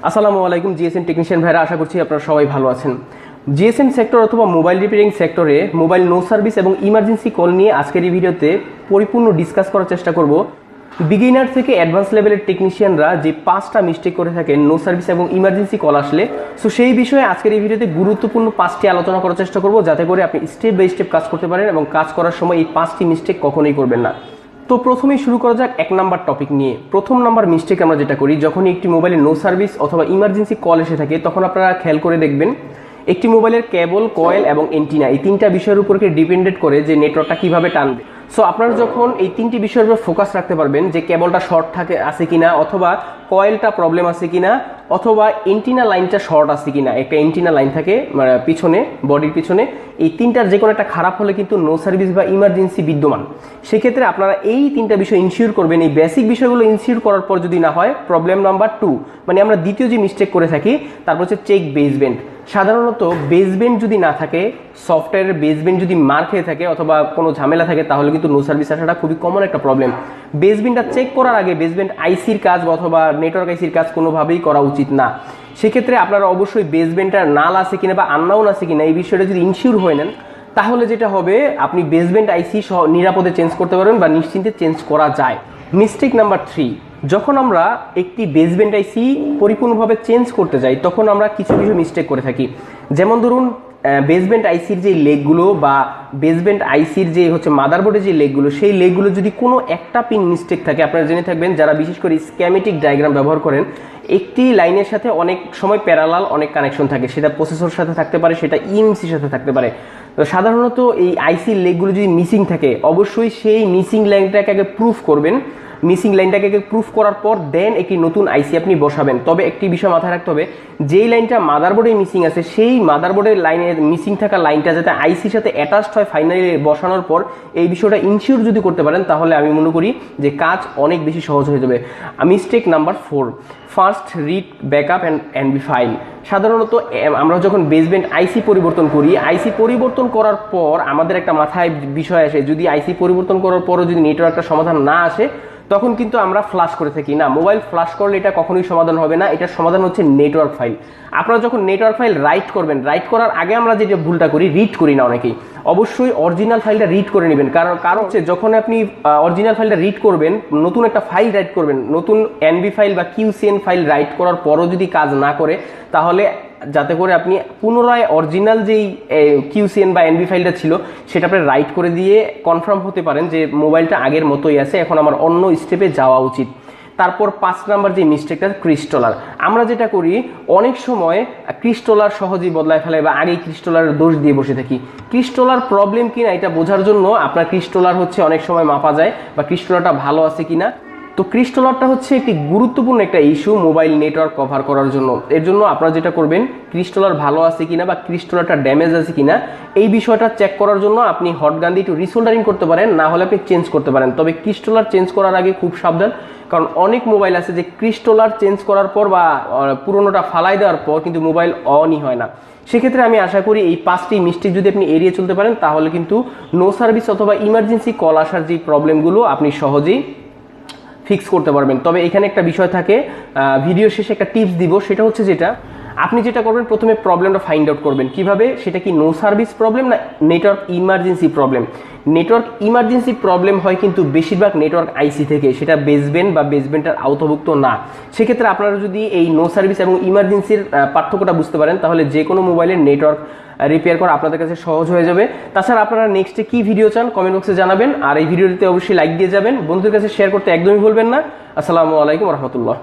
আসসালামু আলাইকুম GSM technician ভাইরা, আশা করছি আপনারা সবাই ভালো আছেন। জিএসএম সেক্টর অথবা মোবাইল রিপেয়ারিং সেক্টরে মোবাইল নো সার্ভিস এবং ইমার্জেন্সি কল নিয়ে আজকের এই ভিডিওতে পরিপূর্ণ ডিসকাস করার চেষ্টা করব। বিগিনার থেকে অ্যাডভান্স লেভেলের টেকনিশিয়ানরা যে 5টা মিস্টেক করে থাকেন নো সার্ভিস এবং ইমার্জেন্সি কল আসলে, সো সেই বিষয়ে আজকের এই ভিডিওতে গুরুত্বপূর্ণ 5টি আলোচনা করার চেষ্টা করব, যাতে করে আপনি স্টেপ বাই স্টেপ কাজ করতে পারেন এবং কাজ করার সময় এই 5টি মিস্টেক কখনোই করবেন না। তো প্রথমেই শুরু করা যাক 1 নাম্বার টপিক নিয়ে। প্রথম নাম্বার মিস্টেক আমরা যেটা করি, যখনই একটি মোবাইলে নো সার্ভিস অথবা ইমার্জেন্সি কল এসে থাকে, তখন আপনারা খেয়াল করে দেখবেন একটি মোবাইলের কেবল, কয়েল এবং এন্টিনা, এই 3টা বিষয়ের উপর ডিপেন্ডেন্ট করে যে নেটওয়ার্কটা কিভাবে টানবে। সো আপনারা যখন এই 3টি বিষয়ের উপর ফোকাস রাখতে পারবেন যে কেবলটা শর্ট আছে কিনা, অথবা কয়েলটা প্রবলেম আছে কিনা, অথবা এন্টিনা লাইনটা শর্ট আছে কিনা, একটা এন্টিনা লাইন থাকে পিছনে, বডির পিছনে, এই 3টার যে কোনো একটা খারাপ হলে কিন্তু নো সার্ভিস বা ইমার্জেন্সি বিদ্যমান। সেক্ষেত্রে আপনারা এই 3টা বিষয় ইনশিওর করবেন। এই বেসিক বিষয়গুলো ইনশিওর করার পর যদি না হয়, প্রবলেম নাম্বার 2, মানে আমরা দ্বিতীয় যে মিস্টেক করে থাকি, তারপর হচ্ছে চেক বেসব্যান্ড। সাধারণত বেসব্যান্ড যদি না থাকে, সফটওয়্যারের বেসব্যান্ড যদি মার খেয়ে থাকে অথবা কোনো ঝামেলা থাকে, তাহলে কিন্তু নো সার্ভিস আসাটা খুবই কমন একটা প্রবলেম। বেসব্যান্ডটা চেক করার আগে বেসব্যান্ড আইসির কাজ অথবা নেটওয়ার্ক আইসির কাজ কোনোভাবেই করা উচিত না। সেক্ষেত্রে আপনারা অবশ্যই বেসব্যান্ডটার নাল আছে কিনা বা আননাউন আছে কিনা, এই বিষয়টা যদি ইনশিওর হয়ে নেন, তাহলে যেটা হবে আপনি বেসব্যান্ড আইসি নিরাপদে চেঞ্জ করতে পারবেন বা নিশ্চিন্তে চেঞ্জ করা যায়। মিস্টেক নাম্বার 3, যখন আমরা একটি বেসব্যান্ড আইসি পরিপূর্ণভাবে চেঞ্জ করতে যাই, তখন আমরা কিছু মিস্টেক করে থাকি। যেমন ধরুন, বেসব্যান্ড আইসির যে লেগগুলো বা বেসব্যান্ড আইসির যে হচ্ছে মাদারবোর্ডের যে লেগগুলো, সেই লেগগুলো যদি কোনো একটা পিন মিস্টেক থাকে, আপনারা জেনে থাকবেন যারা বিশেষ করে স্ক্যামেটিক ডায়াগ্রাম ব্যবহার করেন, একটি লাইনের সাথে অনেক সময় প্যারালাল অনেক কানেকশন থাকে, সেটা প্রসেসর সাথে থাকতে পারে, সেটা ইএমসির সাথে থাকতে পারে। তো সাধারণত এই আইসির লেগগুলো যদি মিসিং থাকে, অবশ্যই সেই মিসিং লাইনটাকে আগে প্রুফ করবেন। মিসিং লাইনটাকে প্রুফ করার পর দেন একটি নতুন আইসি আপনি বসাবেন। তবে একটি বিষয় মাথায় রাখতে হবে, যেই লাইনটা মাদারবোর্ডে মিসিং আছে, সেই মাদারবোর্ডের লাইনের মিসিং থাকা লাইনটা যাতে আইসির সাথে অ্যাটাচড হয় ফাইনালি বসানোর পর, এই বিষয়টা ইনশিওর যদি করতে পারেন, তাহলে আমি মনে করি যে কাজ অনেক বেশি সহজ হয়ে যাবে। Mistake number 4, first read backup and be file. সাধারণত আমরা যখন বেসব্যান্ড আইসি পরিবর্তন করি, আইসি পরিবর্তন করার পর আমাদের একটা মাথায় বিষয় আসে, যদি আইসি পরিবর্তন করার পরও যদি নেটওয়ার্কটা সমাধান না আসে, তখন কিন্তু আমরা ফ্লাশ করে থাকি। না, মোবাইল ফ্লাশ করলে এটা কখনোই সমাধান হবে না। এটার সমাধান হচ্ছে নেটওয়ার্ক ফাইল। আপনারা যখন নেটওয়ার্ক ফাইল রাইট করবেন, রাইট করার আগে আমরা যেটা ভুলটা করি, রিড করি না অনেকেই। অবশ্যই অরিজিনাল ফাইলটা রিড করে নেবেন, কারণ হচ্ছে যখন আপনি অরিজিনাল ফাইলটা রিড করবেন, নতুন একটা ফাইল রাইট করবেন, নতুন এনবি ফাইল বা কিউসিএন ফাইল রাইট করার পরও যদি কাজ না করে, তাহলে যাতে করে আপনি পুনরায় অরিজিনাল যেই কিউসিএন বা এনবি ফাইলটা ছিল, সেটা আপনি রাইট করে দিয়ে কনফার্ম হতে পারেন যে মোবাইলটা আগের মতোই আছে, এখন আমার অন্য স্টেপে যাওয়া উচিত। তারপর 5 নাম্বার যে মিস্টেকটা, ক্রিস্টলার। আমরা যেটা করি, অনেক সময় ক্রিস্টলার সহজেই বদলায় ফেলে বা আগেই ক্রিস্টলারের দোষ দিয়ে বসে থাকি। ক্রিস্টলার প্রবলেম কিনা এটা বোঝার জন্য আপনার ক্রিস্টলার হচ্ছে অনেক সময় মাপা যায় বা ক্রিস্টলারটা ভালো আছে কিনা। তো ক্রিস্টলারটা হচ্ছে একটি গুরুত্বপূর্ণ একটা ইস্যু মোবাইল নেটওয়ার্ক কভার করার জন্য। এর জন্য আপনারা যেটা করবেন, ক্রিস্টলার ভালো আছে কিনা বা ক্রিস্টলারটা ড্যামেজ আছে কিনা, এই বিষয়টা চেক করার জন্য আপনি হট গান দিয়ে একটু রিসোল্ডারিং করতে পারেন, না হলে আপনি চেঞ্জ করতে পারেন। তবে ক্রিস্টলার চেঞ্জ করার আগে খুব সাবধান, কারণ অনেক মোবাইল আছে যে ক্রিস্টলার চেঞ্জ করার পর বা পুরোনোটা ফালাই দেওয়ার পর কিন্তু মোবাইল অনই হয় না। সেক্ষেত্রে আমি আশা করি এই 5টি মিস্টেক যদি আপনি এড়িয়ে চলতে পারেন, তাহলে কিন্তু নো সার্ভিস অথবা ইমার্জেন্সি কল আসার যে প্রবলেমগুলো আপনি সহজেই ফিক্স করতে পারবেন। তবে এখানে একটা বিষয় থাকে, ভিডিও শেষে একটা টিপস দিব, সেটা হচ্ছে যেটা আপনি যেটা করবেন, প্রথমে প্রবলেমটা ফাইন্ড আউট করবেন। কিভাবে? সেটা কি নো সার্ভিস প্রবলেম না network emergency problem. Network emergency problem হয় কিন্তু বেশিরভাগ নেটওয়ার্ক আইসি থেকে, সেটা বেসব্যান্ড বা বেসব্যান্ডের আওতাভুক্ত না। সেক্ষেত্রে আপনারা যদি এই নো সার্ভিস এবং ইমার্জেন্সির পার্থক্যটা বুঝতে পারেন, তাহলে যে কোনো মোবাইলের নেটওয়ার্ক রিপেয়ার করা আপনাদের কাছে সহজ হয়ে যাবে। তাছাড়া আপনারা নেক্সটে কি ভিডিও চান কমেন্ট বক্সে জানাবেন, আর এই ভিডিওটিতে অবশ্যই লাইক দিয়ে যাবেন, বন্ধুদের কাছে শেয়ার করতে একদমই ভুলবেন না। আসসালামু আলাইকুম রহমতুল্লাহ।